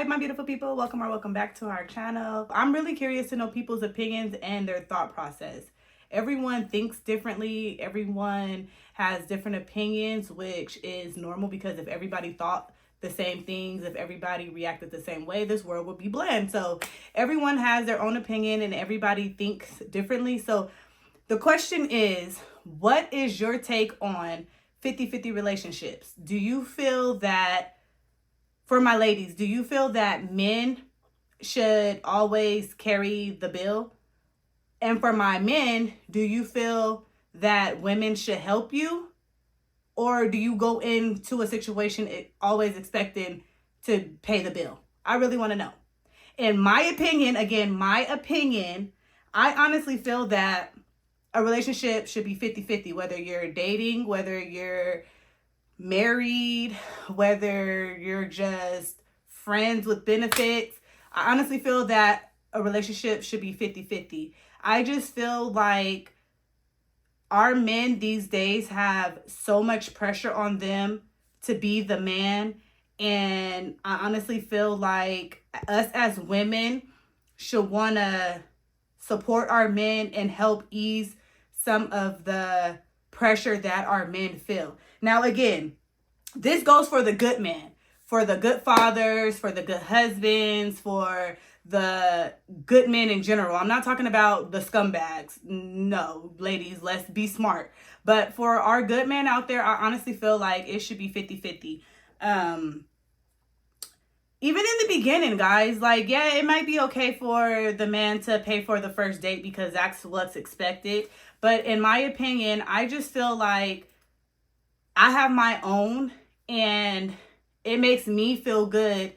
my beautiful people. Welcome or welcome back to our channel. I'm really curious to know people's opinions and their thought process. Everyone thinks differently. Everyone has different opinions, which is normal because if everybody thought the same things, if everybody reacted the same way, this world would be bland. So everyone has their own opinion and everybody thinks differently. So the question is, what is your take on 50-50 relationships? Do you feel that, for my ladies, do you feel that men should always carry the bill? And for my men, do you feel that women should help you? Or do you go into a situation always expecting to pay the bill? I really want to know. In my opinion, I honestly feel that a relationship should be 50-50, whether you're dating, whether you're married, whether you're just friends with benefits. I honestly feel that a relationship should be 50-50. I just feel like our men these days have so much pressure on them to be the man. And I honestly feel like us as women should want to support our men and help ease some of the pressure that our men feel. Now, again, this goes for the good men, for the good fathers, for the good husbands, for the good men in general. I'm not talking about the scumbags. No, ladies, let's be smart. But for our good men out there, I honestly feel like it should be 50-50. Even in the beginning, guys, like, yeah, it might be okay for the man to pay for the first date because that's what's expected. But in my opinion, I just feel like I have my own, and it makes me feel good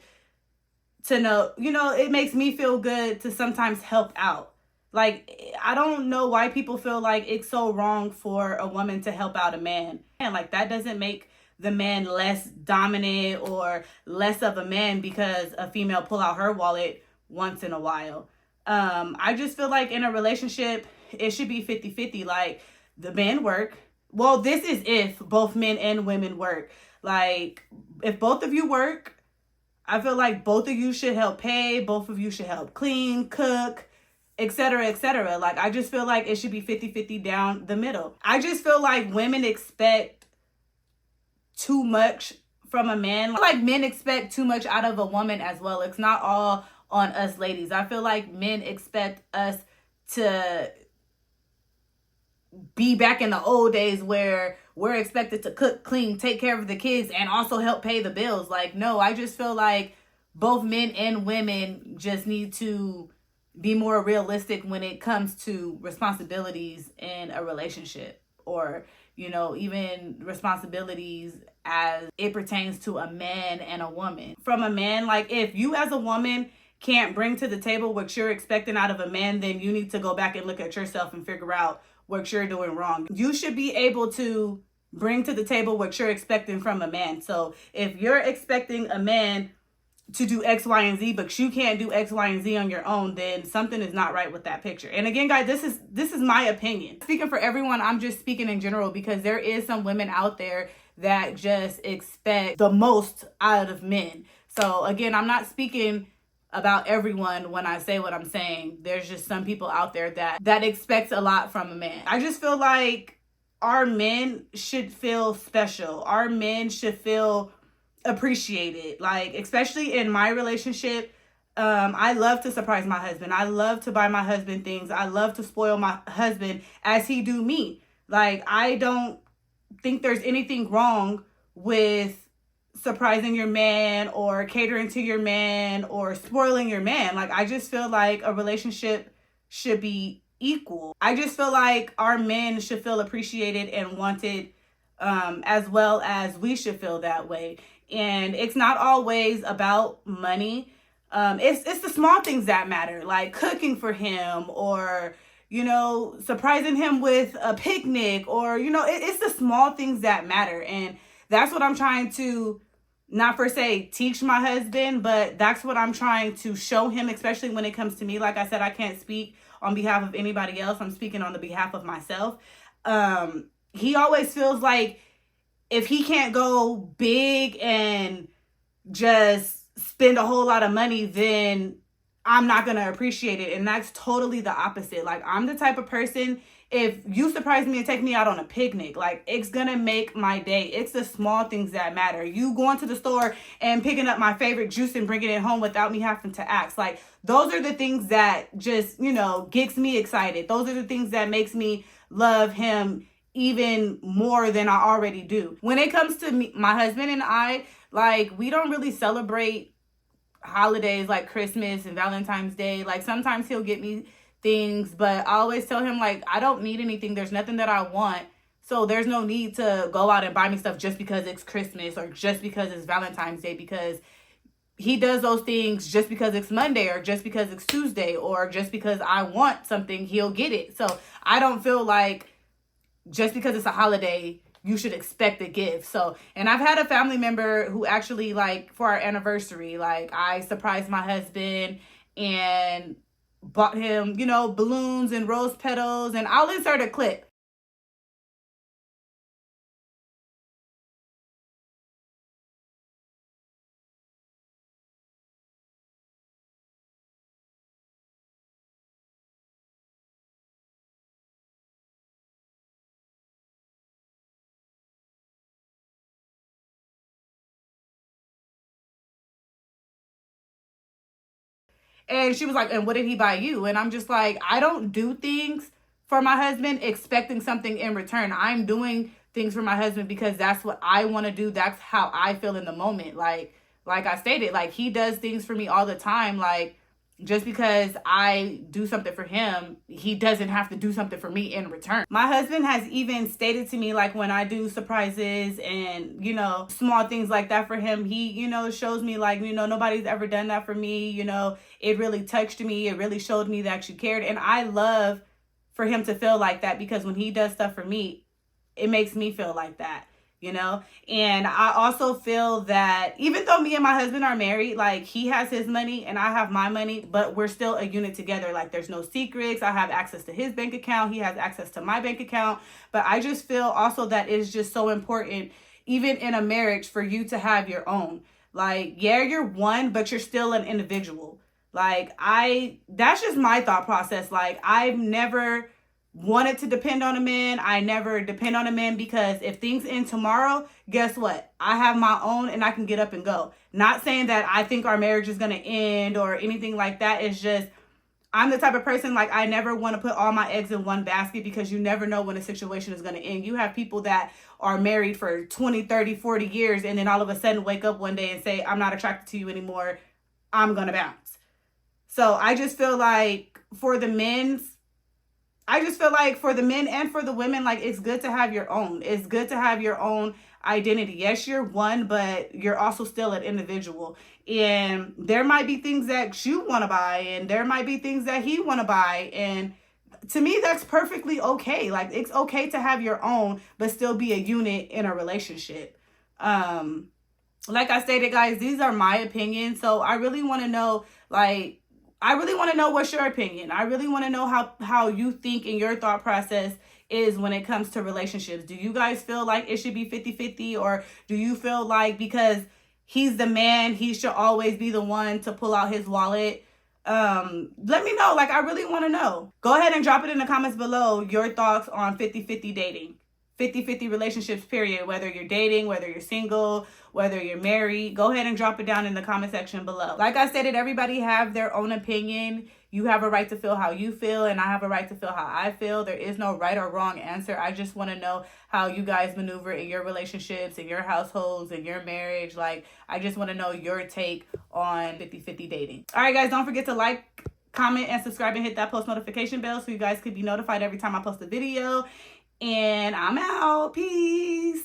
to know, it makes me feel good to sometimes help out. Like, I don't know why people feel like it's so wrong for a woman to help out a man. And like, that doesn't make the man less dominant or less of a man because a female pull out her wallet once in a while. I just feel like in a relationship, it should be 50-50. Like, the men work. Well, this is if both men and women work. Like, if both of you work, I feel like both of you should help pay, both of you should help clean, cook, etc., etc. Like, I just feel like it should be 50-50 down the middle. I just feel like women expect too much from a man. Like, men expect too much out of a woman as well. It's not all on us ladies. I feel like men expect us to be back in the old days where we're expected to cook, clean, take care of the kids, and also help pay the bills. Like, no, I just feel like both men and women just need to be more realistic when it comes to responsibilities in a relationship, or, even responsibilities as it pertains to a man and a woman. From a man, like, if you as a woman can't bring to the table what you're expecting out of a man, then you need to go back and look at yourself and figure out what you're doing wrong. You should be able to bring to the table what you're expecting from a man. So if you're expecting a man to do X, Y, and Z, but you can't do X, Y, and Z on your own, then something is not right with that picture. And again, guys, this is my opinion. Speaking for everyone, I'm just speaking in general because there is some women out there that just expect the most out of men. So again, I'm not speaking about everyone when I say what I'm saying. There's just some people out there that expects a lot from a man. I just feel like our men should feel special. Our men should feel appreciated. Like, especially in my relationship, I love to surprise my husband. I love to buy my husband things. I love to spoil my husband as he do me. Like, I don't think there's anything wrong with surprising your man or catering to your man or spoiling your man. Like, I just feel like a relationship should be equal. I just feel like our men should feel appreciated and wanted, as well as we should feel that way. And it's not always about money. It's the small things that matter, like cooking for him, or surprising him with a picnic, or it's the small things that matter. And that's what I'm trying to, not per se teach my husband, but that's what I'm trying to show him, especially when it comes to me. Like I said, I can't speak on behalf of anybody else. I'm speaking on the behalf of myself. He always feels like if he can't go big and just spend a whole lot of money, then I'm not going to appreciate it. And that's totally the opposite. Like, I'm the type of person, if you surprise me and take me out on a picnic, like, it's going to make my day. It's the small things that matter. You going to the store and picking up my favorite juice and bringing it home without me having to ask. Like, those are the things that just, gets me excited. Those are the things that makes me love him even more than I already do. When it comes to me, my husband and I, like, we don't really celebrate holidays like Christmas and Valentine's Day. Like, sometimes he'll get me things, but I always tell him, like, I don't need anything. There's nothing that I want. So there's no need to go out and buy me stuff just because it's Christmas or just because it's Valentine's Day, because he does those things just because it's Monday or just because it's Tuesday or just because I want something, he'll get it. So I don't feel like just because it's a holiday, you should expect a gift. So, and I've had a family member who actually, like, for our anniversary, like, I surprised my husband and bought him, balloons and rose petals, and I'll insert a clip. And she was like, and what did he buy you? And I'm just like, I don't do things for my husband expecting something in return. I'm doing things for my husband because that's what I want to do. That's how I feel in the moment. Like I stated, like, he does things for me all the time. Like, just because I do something for him, he doesn't have to do something for me in return. My husband has even stated to me, like, when I do surprises and, small things like that for him, he, shows me, like, nobody's ever done that for me. It really touched me. It really showed me that you cared. And I love for him to feel like that, because when he does stuff for me, it makes me feel like that. And I also feel that even though me and my husband are married, like, he has his money and I have my money, but we're still a unit together. Like, there's no secrets. I have access to his bank account. He has access to my bank account. But I just feel also that it's just so important, even in a marriage, for you to have your own. Like, yeah, you're one, but you're still an individual. Like, that's just my thought process. Like, I've never wanted to depend on a man. I never depend on a man, because if things end tomorrow, guess what? I have my own and I can get up and go. Not saying that I think our marriage is going to end or anything like that. It's just, I'm the type of person, like, I never want to put all my eggs in one basket, because you never know when a situation is going to end. You have people that are married for 20, 30, 40 years and then all of a sudden wake up one day and say, I'm not attracted to you anymore. I'm going to bounce. So I just feel like for the men and for the women, like, it's good to have your own. It's good to have your own identity. Yes, you're one, but you're also still an individual. And there might be things that you want to buy, and there might be things that he want to buy. And to me, that's perfectly okay. Like, it's okay to have your own, but still be a unit in a relationship. Like I stated, guys, these are my opinions. So I really want to know, what's your opinion. I really want to know how you think and your thought process is when it comes to relationships. Do you guys feel like it should be 50-50, or do you feel like because he's the man, he should always be the one to pull out his wallet? Let me know. Like, I really want to know. Go ahead and drop it in the comments below, your thoughts on 50-50 dating. 50-50 relationships, period. Whether you're dating, whether you're single, whether you're married, go ahead and drop it down in the comment section below. Like I stated, everybody have their own opinion. You have a right to feel how you feel, and I have a right to feel how I feel. There is no right or wrong answer. I just want to know how you guys maneuver in your relationships, in your households, in your marriage. Like, I just want to know your take on 50-50 dating. All right, guys, don't forget to like, comment, and subscribe, and hit that post notification bell so you guys could be notified every time I post a video. And I'm out. Peace.